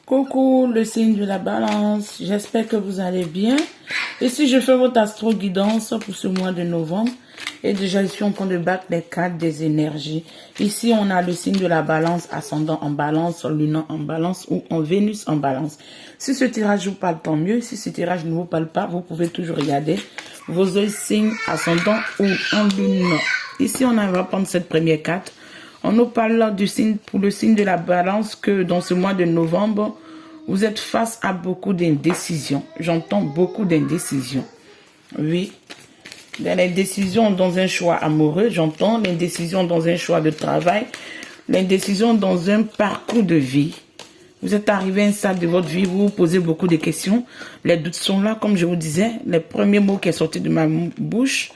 Coucou le signe de la balance, j'espère que vous allez bien. Ici je fais votre astro guidance pour ce mois de novembre. Et déjà ici on prend de battre les cartes des énergies. Ici on a le signe de la balance, ascendant en balance, lunan en balance ou en Vénus en balance. Si ce tirage vous parle, tant mieux. Si ce tirage ne vous parle pas, vous pouvez toujours regarder vos autres signes ascendant ou en lunan. Ici on va prendre cette première carte. On nous parle du signe, pour le signe de la balance, que dans ce mois de novembre, vous êtes face à beaucoup d'indécisions. J'entends beaucoup d'indécisions. Oui. L'indécision dans un choix amoureux, j'entends l'indécision dans un choix de travail, l'indécision dans un parcours de vie. Vous êtes arrivé à un stade de votre vie, vous vous posez beaucoup de questions. Les doutes sont là, comme je vous disais, les premiers mots qui sont sortis de ma bouche,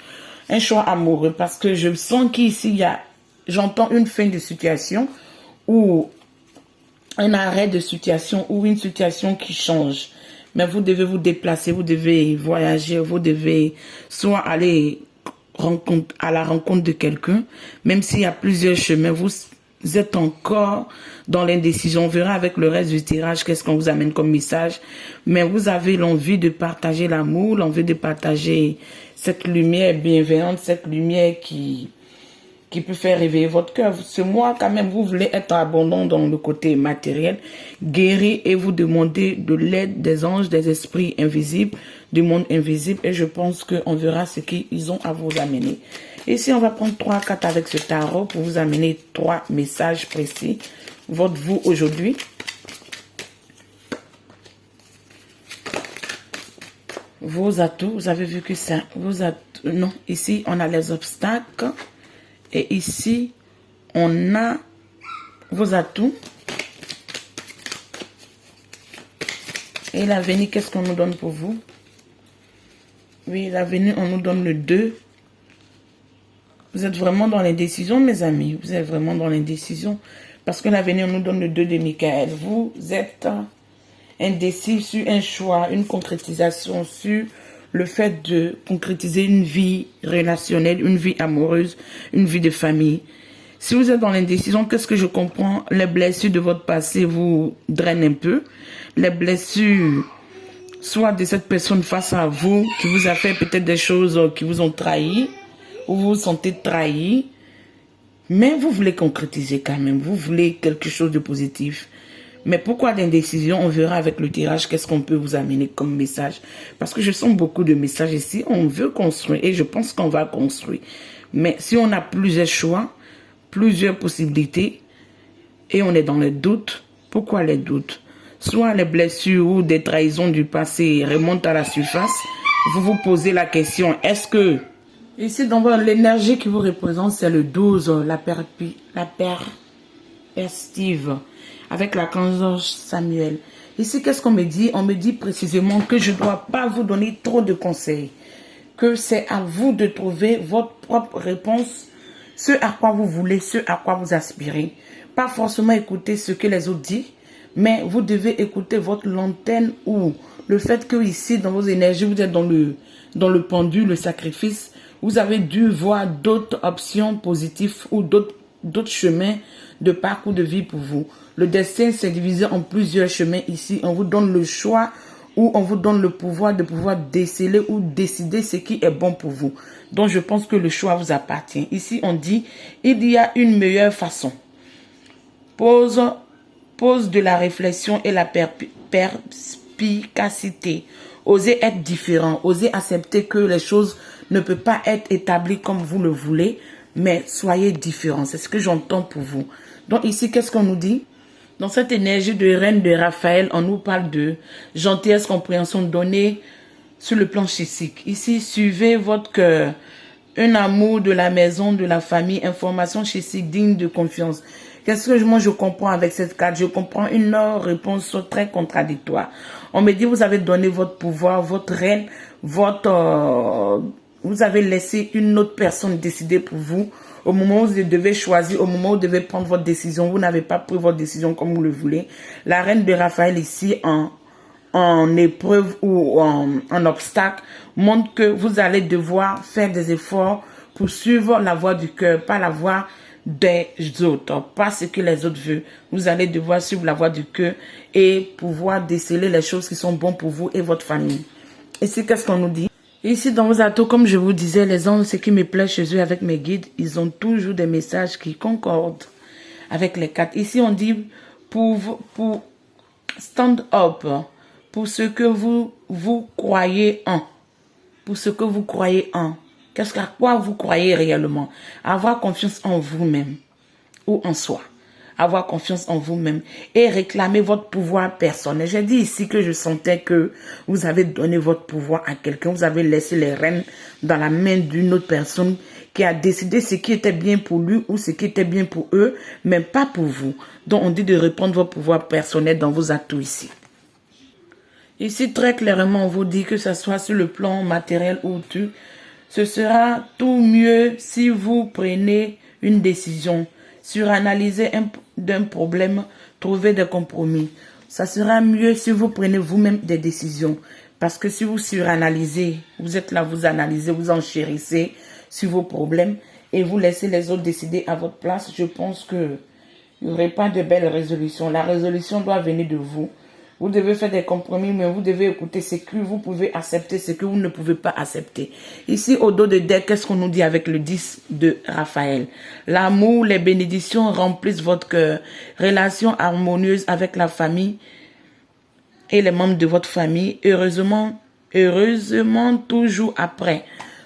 un choix amoureux. Parce que je sens qu'ici, j'entends une fin de situation ou un arrêt de situation ou une situation qui change. Mais vous devez vous déplacer, vous devez voyager, vous devez soit aller à la rencontre de quelqu'un, même s'il y a plusieurs chemins, vous êtes encore dans l'indécision. On verra avec le reste du tirage qu'est-ce qu'on vous amène comme message. Mais vous avez l'envie de partager l'amour, l'envie de partager cette lumière bienveillante, cette lumière qui peut faire réveiller votre cœur. Ce mois, quand même, vous voulez être abondant dans le côté matériel, guéri, et vous demandez de l'aide des anges, des esprits invisibles, du monde invisible. Et je pense qu'on verra ce qu'ils ont à vous amener. Ici, on va prendre 3 cartes avec ce tarot pour vous amener 3 messages précis. Votre vous aujourd'hui. Vos atouts, vous avez vu que ça, vos atouts, non, ici, on a les obstacles. Et ici, on a vos atouts. Et l'avenir, qu'est-ce qu'on nous donne pour vous? Oui, l'avenir, on nous donne le 2. Vous êtes vraiment dans l'indécision, mes amis. Vous êtes vraiment dans l'indécision. Parce que l'avenir, on nous donne le 2 de Michael. Vous êtes indécis sur un choix, une concrétisation, sur le fait de concrétiser une vie relationnelle, une vie amoureuse, une vie de famille. Si vous êtes dans l'indécision, qu'est-ce que je comprends? Les blessures de votre passé vous drainent un peu. Les blessures, soit de cette personne face à vous, qui vous a fait peut-être des choses qui vous ont trahi, ou vous vous sentez trahi. Mais vous voulez concrétiser quand même. Vous voulez quelque chose de positif. Mais pourquoi l'indécision? On verra avec le tirage qu'est-ce qu'on peut vous amener comme message. Parce que je sens beaucoup de messages ici. On veut construire et je pense qu'on va construire. Mais si on a plusieurs choix, plusieurs possibilités et on est dans les doutes, pourquoi les doutes? Soit les blessures ou des trahisons du passé remontent à la surface. Vous vous posez la question, est-ce que... Ici, dans l'énergie qui vous représente, c'est le 12, la perspective. Avec la cange Samuel. Ici, qu'est-ce qu'on me dit? On me dit précisément que je ne dois pas vous donner trop de conseils. Que c'est à vous de trouver votre propre réponse. Ce à quoi vous voulez, ce à quoi vous aspirez. Pas forcément écouter ce que les autres disent. Mais vous devez écouter votre lanterne ou le fait que ici, dans vos énergies, vous êtes dans le pendu, le sacrifice. Vous avez dû voir d'autres options positives ou d'autres chemins de parcours de vie pour vous. Le destin s'est divisé en plusieurs chemins ici. On vous donne le choix ou on vous donne le pouvoir de pouvoir déceler ou décider ce qui est bon pour vous. Donc je pense que le choix vous appartient. Ici on dit, il y a une meilleure façon. Pose de la réflexion et la perspicacité. Osez être différent. Osez accepter que les choses ne peuvent pas être établies comme vous le voulez. Mais soyez différents. C'est ce que j'entends pour vous. Donc ici, qu'est-ce qu'on nous dit? Dans cette énergie de reine de Raphaël, on nous parle de gentillesse, compréhension donnée sur le plan physique. Ici, suivez votre cœur. Un amour de la maison, de la famille, information physique digne de confiance. Qu'est-ce que moi je comprends avec cette carte? Je comprends une réponse très contradictoire. On me dit, vous avez donné votre pouvoir, votre reine, vous avez laissé une autre personne décider pour vous. Au moment où vous devez choisir, au moment où vous devez prendre votre décision, vous n'avez pas pris votre décision comme vous le voulez. La reine de Raphaël ici, en épreuve ou en obstacle, montre que vous allez devoir faire des efforts pour suivre la voie du cœur, pas la voie des autres, pas ce que les autres veulent. Vous allez devoir suivre la voie du cœur et pouvoir déceler les choses qui sont bonnes pour vous et votre famille. Ici, qu'est-ce qu'on nous dit? Ici, dans vos atouts, comme je vous disais, les anges, ce qui me plaît chez eux avec mes guides, ils ont toujours des messages qui concordent avec les cartes. Ici, on dit pour stand up, pour ce que vous croyez en. Pour ce que vous croyez en. À quoi vous croyez réellement? Avoir confiance en vous-même ou en soi. Avoir confiance en vous-même et réclamer votre pouvoir personnel. J'ai dit ici que je sentais que vous avez donné votre pouvoir à quelqu'un. Vous avez laissé les rênes dans la main d'une autre personne qui a décidé ce qui était bien pour lui ou ce qui était bien pour eux, mais pas pour vous. Donc on dit de reprendre votre pouvoir personnel dans vos atouts ici. Ici, très clairement, on vous dit que ce soit sur le plan matériel ou tout, ce sera tout mieux si vous prenez une décision, suranalyser d'un problème, trouver des compromis. Ça sera mieux si vous prenez vous-même des décisions. Parce que si vous suranalysez, vous êtes là, vous analysez, vous enchérissez sur vos problèmes et vous laissez les autres décider à votre place, je pense qu'il n'y aurait pas de belle résolution. La résolution doit venir de vous. Vous devez faire des compromis, mais vous devez écouter ce que vous pouvez accepter, ce que vous ne pouvez pas accepter. Ici, au dos de deck, qu'est-ce qu'on nous dit avec le 10 de Raphaël? L'amour, les bénédictions remplissent votre cœur. Relation harmonieuse avec la famille et les membres de votre famille. Heureusement, toujours après.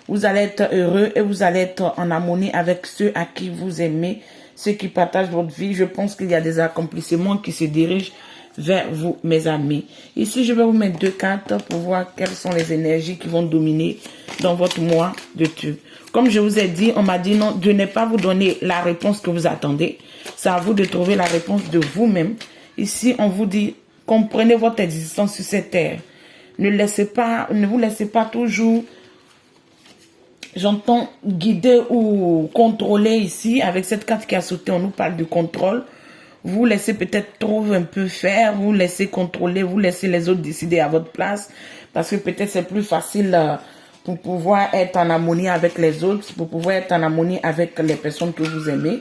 Vous allez être heureux et vous allez être en harmonie avec ceux à qui vous aimez, ceux qui partagent votre vie. Je pense qu'il y a des accomplissements qui se dirigent vers vous, mes amis. Ici, je vais vous mettre 2 cartes pour voir quelles sont les énergies qui vont dominer dans votre mois de Dieu. Comme je vous ai dit, on m'a dit non, Dieu n'est pas vous donner la réponse que vous attendez. C'est à vous de trouver la réponse de vous-même. Ici, on vous dit, comprenez votre existence sur cette terre. Ne vous laissez pas toujours, j'entends, guider ou contrôler ici. Avec cette carte qui a sauté, on nous parle de contrôle. Vous laissez peut-être trop un peu faire, vous laissez contrôler, vous laissez les autres décider à votre place. Parce que peut-être c'est plus facile pour pouvoir être en harmonie avec les autres, pour pouvoir être en harmonie avec les personnes que vous aimez.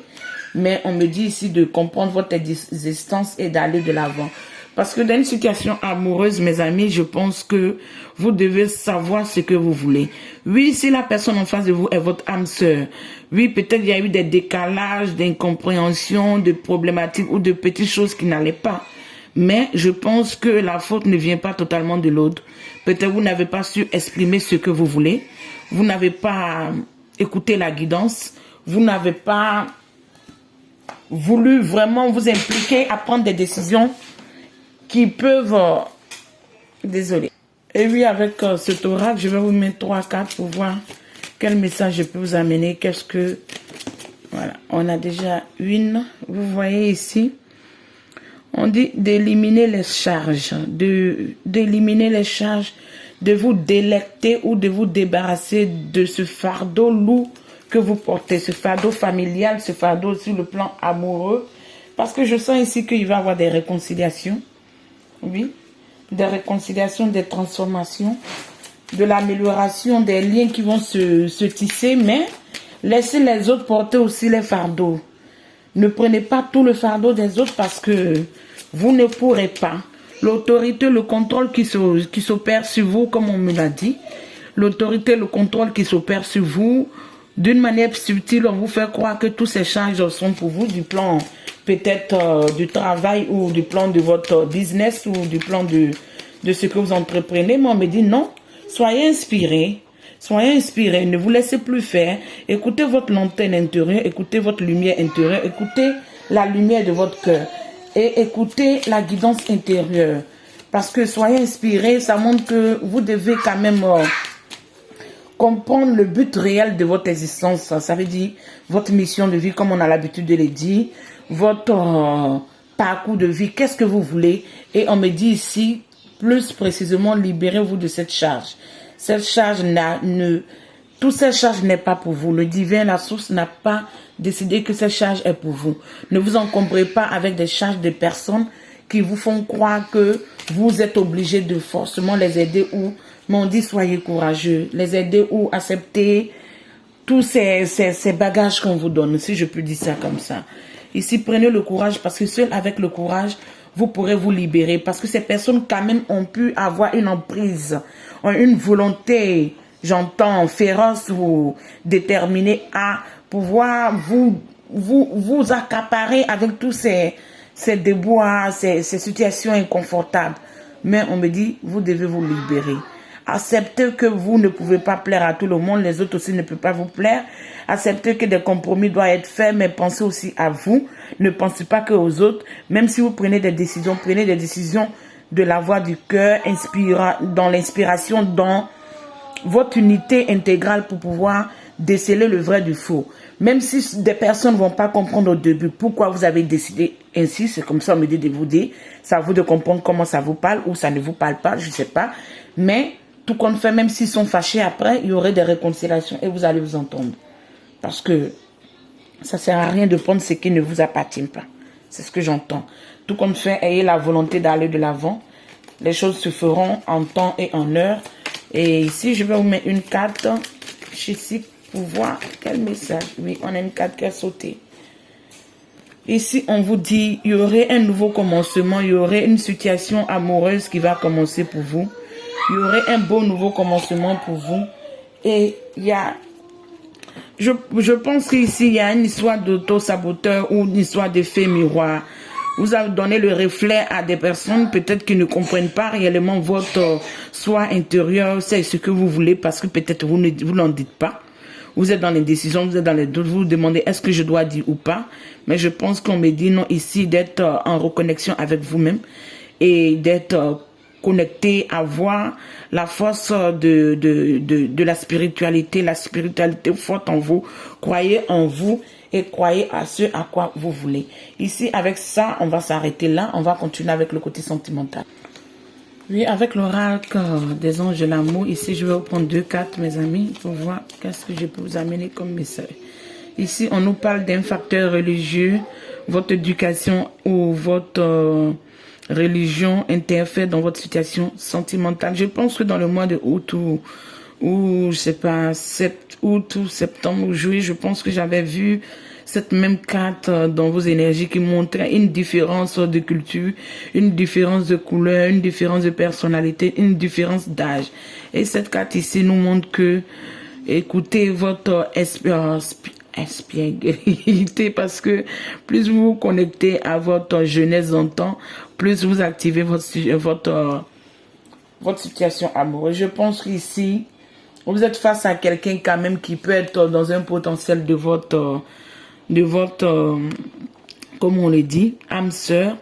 Mais on me dit ici de comprendre votre existence et d'aller de l'avant. Parce que dans une situation amoureuse, mes amis, je pense que vous devez savoir ce que vous voulez. Oui, si la personne en face de vous est votre âme sœur, oui, peut-être il y a eu des décalages, d'incompréhension, de problématiques ou de petites choses qui n'allaient pas. Mais je pense que la faute ne vient pas totalement de l'autre. Peut-être vous n'avez pas su exprimer ce que vous voulez. Vous n'avez pas écouté la guidance. Vous n'avez pas voulu vraiment vous impliquer à prendre des décisions qui peuvent... Désolé. Et oui, avec cet oracle, je vais vous mettre 3 cartes pour voir quel message je peux vous amener. Qu'est-ce que... Voilà, on a déjà une. Vous voyez ici. On dit d'éliminer les charges. D'éliminer les charges. De vous délecter ou de vous débarrasser de ce fardeau lourd que vous portez. Ce fardeau familial, ce fardeau sur le plan amoureux. Parce que je sens ici qu'il va y avoir des réconciliations. Oui, des réconciliations, des transformations, de l'amélioration des liens qui vont se tisser, mais laissez les autres porter aussi les fardeaux. Ne prenez pas tout le fardeau des autres parce que vous ne pourrez pas. L'autorité, le contrôle qui s'opère sur vous, comme on me l'a dit, l'autorité, le contrôle qui s'opère sur vous, d'une manière subtile, on vous fait croire que tous ces charges sont pour vous du plan peut-être du travail ou du plan de votre business ou du plan de ce que vous entreprenez. Mais on me dit non, soyez inspirés, ne vous laissez plus faire. Écoutez votre lanterne intérieure, écoutez votre lumière intérieure, écoutez la lumière de votre cœur et écoutez la guidance intérieure. Parce que soyez inspirés, ça montre que vous devez quand même... comprendre le but réel de votre existence, ça veut dire votre mission de vie, comme on a l'habitude de le dire, votre parcours de vie, qu'est-ce que vous voulez. Et on me dit ici, plus précisément, libérez-vous de cette charge. Cette charge toute cette charge n'est pas pour vous. Le divin, la source, n'a pas décidé que cette charge est pour vous. Ne vous encombrez pas avec des charges de personnes qui vous font croire que vous êtes obligé de forcément les aider ou... Mais on dit soyez courageux, les aider ou accepter tous ces bagages qu'on vous donne, si je peux dire ça comme ça. Ici, prenez le courage parce que seul avec le courage, vous pourrez vous libérer. Parce que ces personnes quand même ont pu avoir une emprise, une volonté, j'entends, féroce ou déterminée à pouvoir vous accaparer avec tous ces déboires, ces situations inconfortables. Mais on me dit, vous devez vous libérer. Acceptez que vous ne pouvez pas plaire à tout le monde, les autres aussi ne peuvent pas vous plaire. Acceptez que des compromis doivent être faits, mais pensez aussi à vous. Ne pensez pas que aux autres. Même si vous prenez des décisions de la voix du cœur, dans l'inspiration, dans votre unité intégrale pour pouvoir déceler le vrai du faux. Même si des personnes ne vont pas comprendre au début pourquoi vous avez décidé ainsi, c'est comme ça on me dit de vous dire, c'est à vous de comprendre comment ça vous parle ou ça ne vous parle pas, je ne sais pas. Mais tout compte fait, même s'ils sont fâchés après, il y aurait des réconciliations et vous allez vous entendre. Parce que ça ne sert à rien de prendre ce qui ne vous appartient pas. C'est ce que j'entends. Tout compte fait, ayez la volonté d'aller de l'avant. Les choses se feront en temps et en heure. Et ici, je vais vous mettre une carte ici pour voir quel message. Oui, on a une carte qui a sauté. Ici, on vous dit, il y aurait un nouveau commencement, il y aurait une situation amoureuse qui va commencer pour vous. Il y aurait un beau nouveau commencement pour vous. Et il y a... Je pense qu'ici, il y a une histoire d'auto-saboteur ou une histoire d'effet miroir. Vous avez donné le reflet à des personnes peut-être qui ne comprennent pas réellement votre soi intérieur. C'est ce que vous voulez parce que peut-être vous n'en dites pas. Vous êtes dans les décisions, vous êtes dans les doutes. Vous vous demandez est-ce que je dois dire ou pas. Mais je pense qu'on me dit non ici d'être en reconnexion avec vous-même et d'être connecté à voir la force de la spiritualité forte en vous. Croyez en vous et croyez à ce à quoi vous voulez. Ici, avec ça, on va s'arrêter là. On va continuer avec le côté sentimental. Oui, avec l'oracle des anges de l'amour, ici, je vais vous prendre 2 cartes, mes amis, pour voir qu'est-ce que je peux vous amener comme message. Ici, on nous parle d'un facteur religieux, votre éducation ou votre religion interfère dans votre situation sentimentale. Je pense que dans le mois de août ou je sais pas, août ou septembre ou juillet, je pense que j'avais vu cette même carte dans vos énergies qui montrait une différence de culture, une différence de couleur, une différence de personnalité, une différence d'âge. Et cette carte ici nous montre que écoutez votre espiègleté parce que plus vous vous connectez à votre jeunesse d'antan, plus vous activez votre situation amoureuse. Je pense qu'ici, vous êtes face à quelqu'un quand même qui peut être dans un potentiel de votre comme on le dit, âme sœur.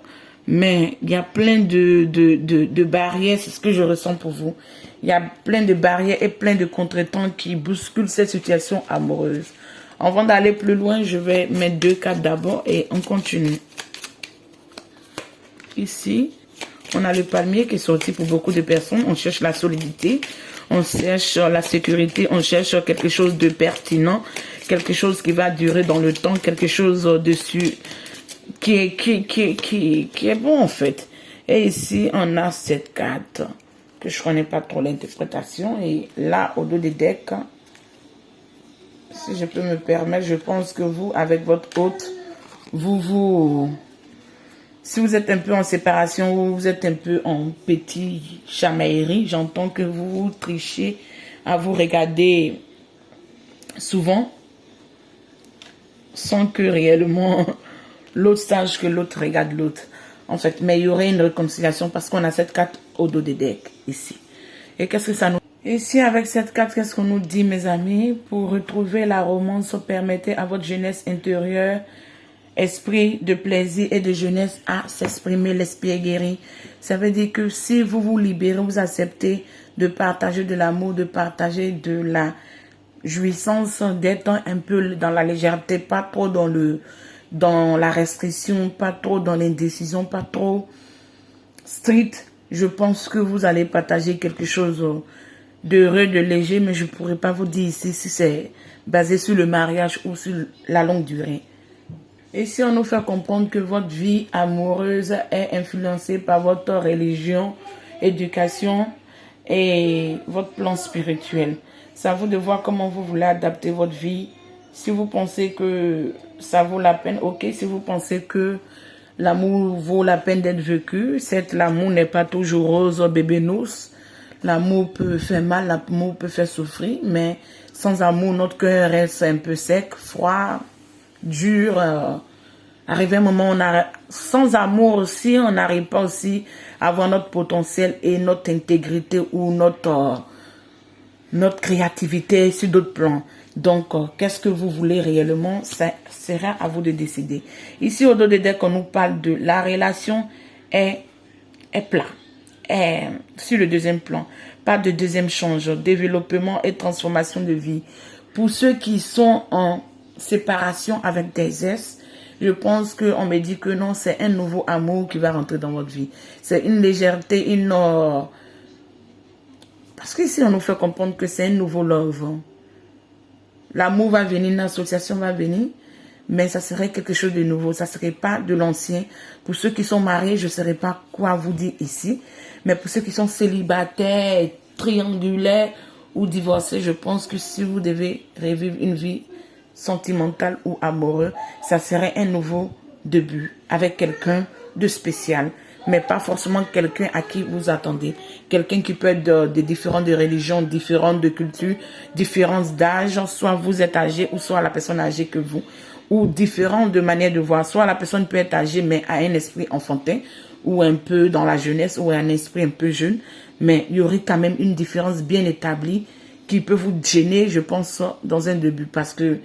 Mais il y a plein de barrières, c'est ce que je ressens pour vous. Il y a plein de barrières et plein de contretemps qui bousculent cette situation amoureuse. Avant d'aller plus loin, je vais mettre 2 cartes d'abord et on continue. Ici, on a le palmier qui est sorti pour beaucoup de personnes. On cherche la solidité, on cherche la sécurité, on cherche quelque chose de pertinent, quelque chose qui va durer dans le temps, quelque chose dessus qui est bon en fait. Et ici, on a cette carte que je ne connais pas trop l'interprétation. Et là, au dos des decks, si je peux me permettre, je pense que vous, avec votre hôte, si vous êtes un peu en séparation ou vous êtes un peu en petit chamaillerie, j'entends que vous trichez à vous regarder souvent sans que réellement l'autre sache que l'autre regarde l'autre. En fait, mais il y aurait une réconciliation parce qu'on a cette carte au dos des decks ici. Et qu'est-ce que ça nous... Ici, avec cette carte, qu'est-ce qu'on nous dit, mes amis? Pour retrouver la romance, permettez à votre jeunesse intérieure, esprit de plaisir et de jeunesse à s'exprimer, l'esprit guéri. Ça veut dire que si vous vous libérez, vous acceptez de partager de l'amour, de partager de la jouissance, d'être un peu dans la légèreté, pas trop dans la restriction, pas trop dans l'indécision, pas trop strict. Je pense que vous allez partager quelque chose d'heureux, de léger, mais je ne pourrais pas vous dire ici si c'est basé sur le mariage ou sur la longue durée. Et si on nous fait comprendre que votre vie amoureuse est influencée par votre religion, éducation et votre plan spirituel. C'est à vous de voir comment vous voulez adapter votre vie. Si vous pensez que ça vaut la peine, ok. Si vous pensez que l'amour vaut la peine d'être vécu, certes, l'amour n'est pas toujours rose, bébé nousse. L'amour peut faire mal, l'amour peut faire souffrir, mais sans amour, notre cœur reste un peu sec, froid, dur. Arrivé un moment, sans amour aussi, on n'arrive pas aussi à avoir notre potentiel et notre intégrité ou notre créativité sur d'autres plans. Donc, qu'est-ce que vous voulez réellement? Ça sera à vous de décider. Ici, au dos des decks, on nous parle de la relation est plat. Est sur le deuxième plan. Pas de deuxième change. Développement et transformation de vie. Pour ceux qui sont en séparation avec des ex, je pense qu'on me dit que non, c'est un nouveau amour qui va rentrer dans votre vie. C'est une légèreté, parce qu'ici, on nous fait comprendre que c'est un nouveau love. L'amour va venir, l'association va venir, mais ça serait quelque chose de nouveau. Ça ne serait pas de l'ancien. Pour ceux qui sont mariés, je ne saurais pas quoi vous dire ici. Mais pour ceux qui sont célibataires, triangulaires ou divorcés, je pense que si vous devez revivre une vie sentimentale ou amoureuse, ça serait un nouveau début avec quelqu'un de spécial. Mais pas forcément quelqu'un à qui vous attendez. Quelqu'un qui peut être de différentes religions, différentes de cultures, différences d'âge. Soit vous êtes âgé ou soit la personne âgée que vous. Ou différentes de manière de voir. Soit la personne peut être âgée mais a un esprit enfantin. Ou un peu dans la jeunesse ou un esprit un peu jeune. Mais il y aurait quand même une différence bien établie qui peut vous gêner, je pense, dans un début. Parce que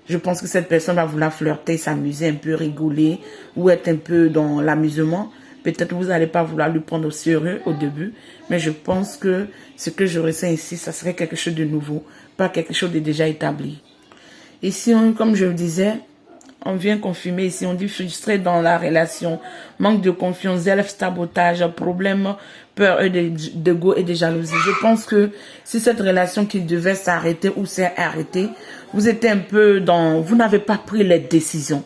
je pense que cette personne va vouloir flirter, s'amuser, un peu rigoler ou être un peu dans l'amusement. Peut-être que vous n'allez pas vouloir lui prendre au sérieux au début, mais je pense que ce que je ressens ici, ça serait quelque chose de nouveau, pas quelque chose de déjà établi. Ici, comme je le disais, on vient confirmer ici, on dit frustré dans la relation, manque de confiance, self-sabotage, problème, peur d'ego et de jalousie. Je pense que si cette relation qui devait s'arrêter ou s'est arrêtée, vous êtes un peu dans, vous n'avez pas pris les décisions.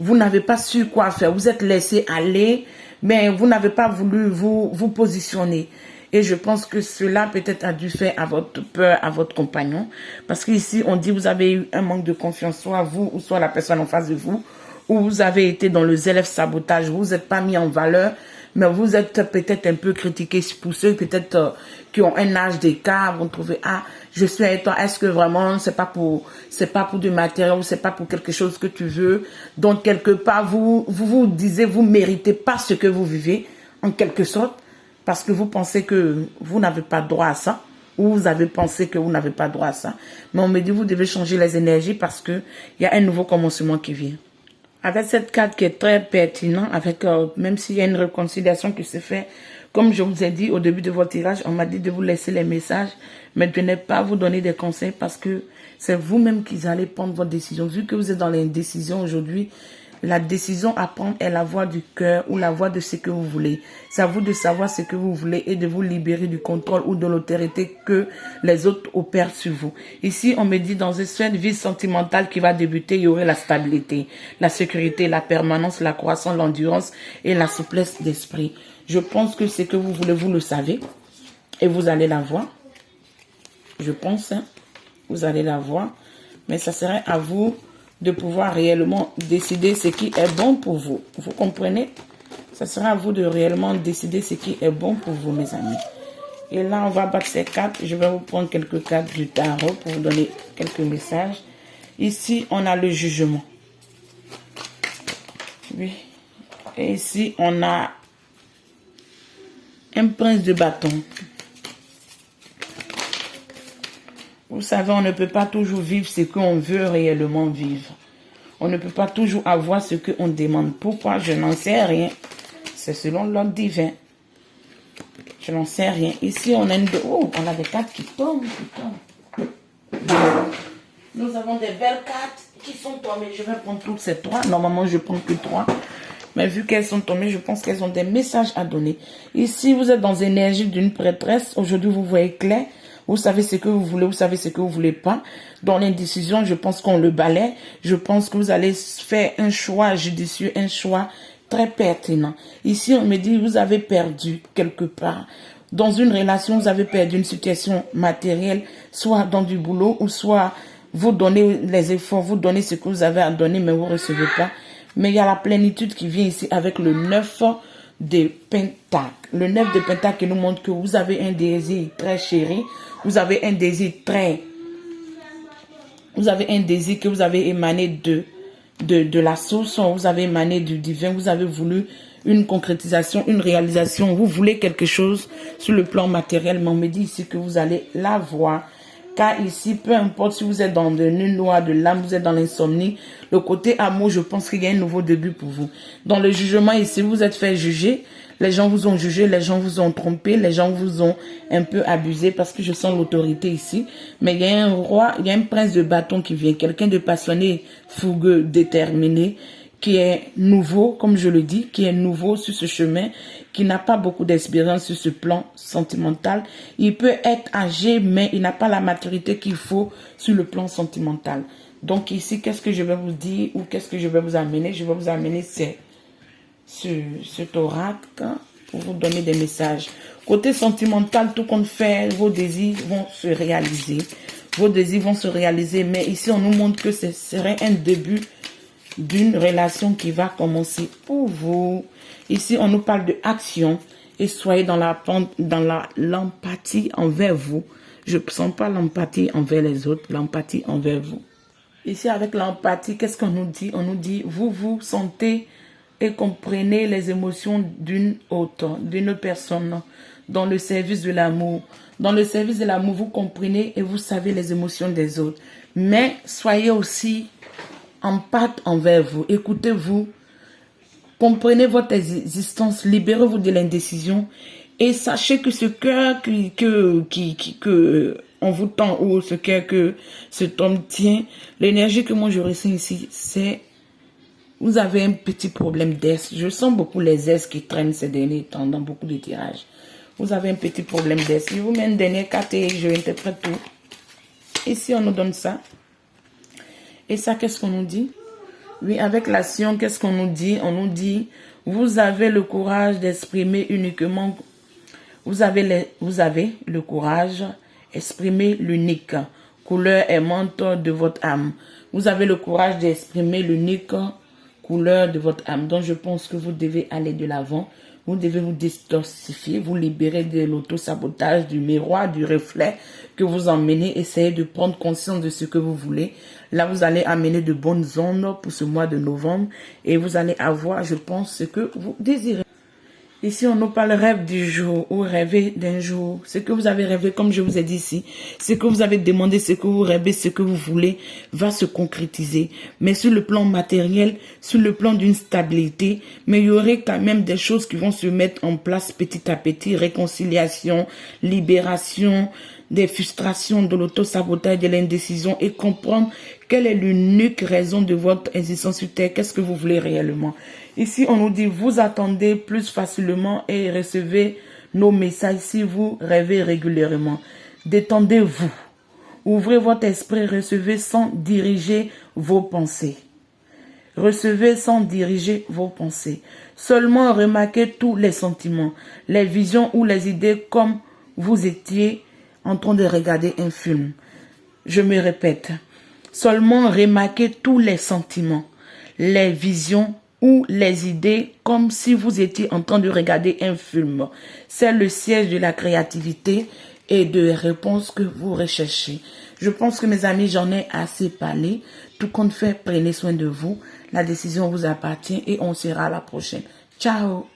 Vous n'avez pas su quoi faire. Vous êtes laissé aller, mais vous n'avez pas voulu vous positionner. Et je pense que cela peut-être a dû faire à votre peur, à votre compagnon. Parce qu'ici, on dit vous avez eu un manque de confiance, soit vous ou soit la personne en face de vous, ou vous avez été dans le sabotage, vous vous êtes pas mis en valeur, mais vous êtes peut-être un peu critiqué pour ceux peut-être qui ont un âge d'écart, vont trouver, ah, je suis avec toi, est-ce que vraiment c'est pas pour du matériel ou c'est pas pour quelque chose que tu veux. Donc quelque part, vous disiez, vous méritez pas ce que vous vivez, en quelque sorte. Parce que vous pensez que vous n'avez pas droit à ça, ou vous avez pensé que vous n'avez pas droit à ça. Mais on me dit, vous devez changer les énergies parce que il y a un nouveau commencement qui vient. Avec cette carte qui est très pertinente, avec même s'il y a une réconciliation qui se fait, comme je vous ai dit au début de votre tirage, on m'a dit de vous laisser les messages, mais de ne pas vous donner des conseils parce que c'est vous-même qui allez prendre votre décision. Vu que vous êtes dans l'indécision aujourd'hui, la décision à prendre est la voix du cœur ou la voix de ce que vous voulez. C'est à vous de savoir ce que vous voulez et de vous libérer du contrôle ou de l'autorité que les autres opèrent sur vous. Ici, on me dit dans une vie sentimentale qui va débuter, il y aurait la stabilité, la sécurité, la permanence, la croissance, l'endurance et la souplesse d'esprit. Je pense que ce que vous voulez, vous le savez et vous allez l'avoir. Je pense, vous allez l'avoir. Mais ça serait à vous de pouvoir réellement décider ce qui est bon pour vous. Vous comprenez? Ça sera à vous de réellement décider ce qui est bon pour vous, mes amis. Et là, on va battre ces cartes. Je vais vous prendre quelques cartes du tarot pour vous donner quelques messages. Ici, on a le jugement. Oui. Et ici, on a un prince de bâton. Vous savez, on ne peut pas toujours vivre ce qu'on veut réellement vivre. On ne peut pas toujours avoir ce qu'on demande. Pourquoi? Je n'en sais rien. C'est selon l'ordre divin. Je n'en sais rien. Ici, on a on a des cartes qui tombent, Nous avons des belles cartes qui sont tombées. Je vais prendre toutes ces trois. Normalement, je prends que trois. Mais vu qu'elles sont tombées, je pense qu'elles ont des messages à donner. Ici, vous êtes dans l'énergie d'une prêtresse. Aujourd'hui, vous voyez clair. Vous savez ce que vous voulez, vous savez ce que vous voulez pas. Dans l'indécision, je pense qu'on le balaie. Je pense que vous allez faire un choix judicieux, un choix très pertinent. Ici, on me dit, vous avez perdu quelque part. Dans une relation, vous avez perdu une situation matérielle, soit dans du boulot, ou soit vous donnez les efforts, vous donnez ce que vous avez à donner, mais vous ne recevez pas. Mais il y a la plénitude qui vient ici avec le 9 de Pentacle. Le 9 de Pentacle qui nous montre que vous avez un désir très chéri, vous avez un désir que vous avez émané de la source, vous avez émané du divin, vous avez voulu une concrétisation, une réalisation, vous voulez quelque chose sur le plan matériel, mais on me dit ici que vous allez l'avoir. Car ici, peu importe si vous êtes dans le nuit noire de l'âme, vous êtes dans l'insomnie, le côté amour, je pense qu'il y a un nouveau début pour vous. Dans le jugement ici, vous êtes fait juger, les gens vous ont jugé, les gens vous ont trompé, les gens vous ont un peu abusé parce que je sens l'autorité ici. Mais il y a un roi, il y a un prince de bâton qui vient, quelqu'un de passionné, fougueux, déterminé, qui est nouveau, comme je le dis, qui est nouveau sur ce chemin, qui n'a pas beaucoup d'expérience sur ce plan sentimental. Il peut être âgé, mais il n'a pas la maturité qu'il faut sur le plan sentimental. Donc ici, qu'est-ce que je vais vous dire ou qu'est-ce que je vais vous amener? Je vais vous amener cet oracle pour vous donner des messages. Côté sentimental, tout compte fait, vos désirs vont se réaliser. Vos désirs vont se réaliser, mais ici, on nous montre que ce serait un début d'une relation qui va commencer pour vous. Ici, on nous parle de action et soyez dans l'empathie envers vous. Je ne sens pas l'empathie envers les autres, l'empathie envers vous. Ici, avec l'empathie, qu'est-ce qu'on nous dit? On nous dit, vous vous sentez et comprenez les émotions d'une autre, d'une personne dans le service de l'amour. Dans le service de l'amour, vous comprenez et vous savez les émotions des autres. Mais soyez aussi empathique envers vous. Écoutez-vous. Comprenez votre existence. Libérez-vous de l'indécision. Et sachez que ce cœur que on vous tend ou ce cœur que cet homme tient, l'énergie que moi je ressens ici, c'est vous avez un petit problème d'aise. Je sens beaucoup les aises qui traînent ces derniers temps dans beaucoup de tirages. Vous avez un petit problème d'aise. Je vous mets une dernière carte et je interprète tout. Ici, on nous donne ça. Et ça, qu'est-ce qu'on nous dit? Oui, avec l'action, qu'est-ce qu'on nous dit? On nous dit, vous avez le courage d'exprimer uniquement. Vous avez le courage d'exprimer l'unique couleur aimante de votre âme. Vous avez le courage d'exprimer l'unique couleur de votre âme. Donc, je pense que vous devez aller de l'avant. Vous devez vous détoxifier, vous libérer de l'auto-sabotage, du miroir, du reflet que vous emmenez. Essayez de prendre conscience de ce que vous voulez. Là, vous allez amener de bonnes ondes pour ce mois de novembre. Et vous allez avoir, je pense, ce que vous désirez. Ici, on nous parle rêve du jour ou rêver d'un jour. Ce que vous avez rêvé, comme je vous ai dit ici, ce que vous avez demandé, ce que vous rêvez, ce que vous voulez, va se concrétiser. Mais sur le plan matériel, sur le plan d'une stabilité, mais il y aurait quand même des choses qui vont se mettre en place petit à petit. Réconciliation, libération des frustrations, de l'auto-sabotage, de l'indécision et comprendre quelle est l'unique raison de votre existence sur Terre. Qu'est-ce que vous voulez réellement? Ici, on nous dit, vous attendez plus facilement et recevez nos messages si vous rêvez régulièrement. Détendez-vous. Ouvrez votre esprit, recevez sans diriger vos pensées. Recevez sans diriger vos pensées. Seulement remarquez tous les sentiments, les visions ou les idées comme vous étiez en train de regarder un film. Je me répète. Seulement remarquez tous les sentiments, les visions ou les idées comme si vous étiez en train de regarder un film. C'est le siège de la créativité et de réponses que vous recherchez. Je pense que mes amis, j'en ai assez parlé. Tout compte fait, prenez soin de vous. La décision vous appartient et on sera à la prochaine. Ciao!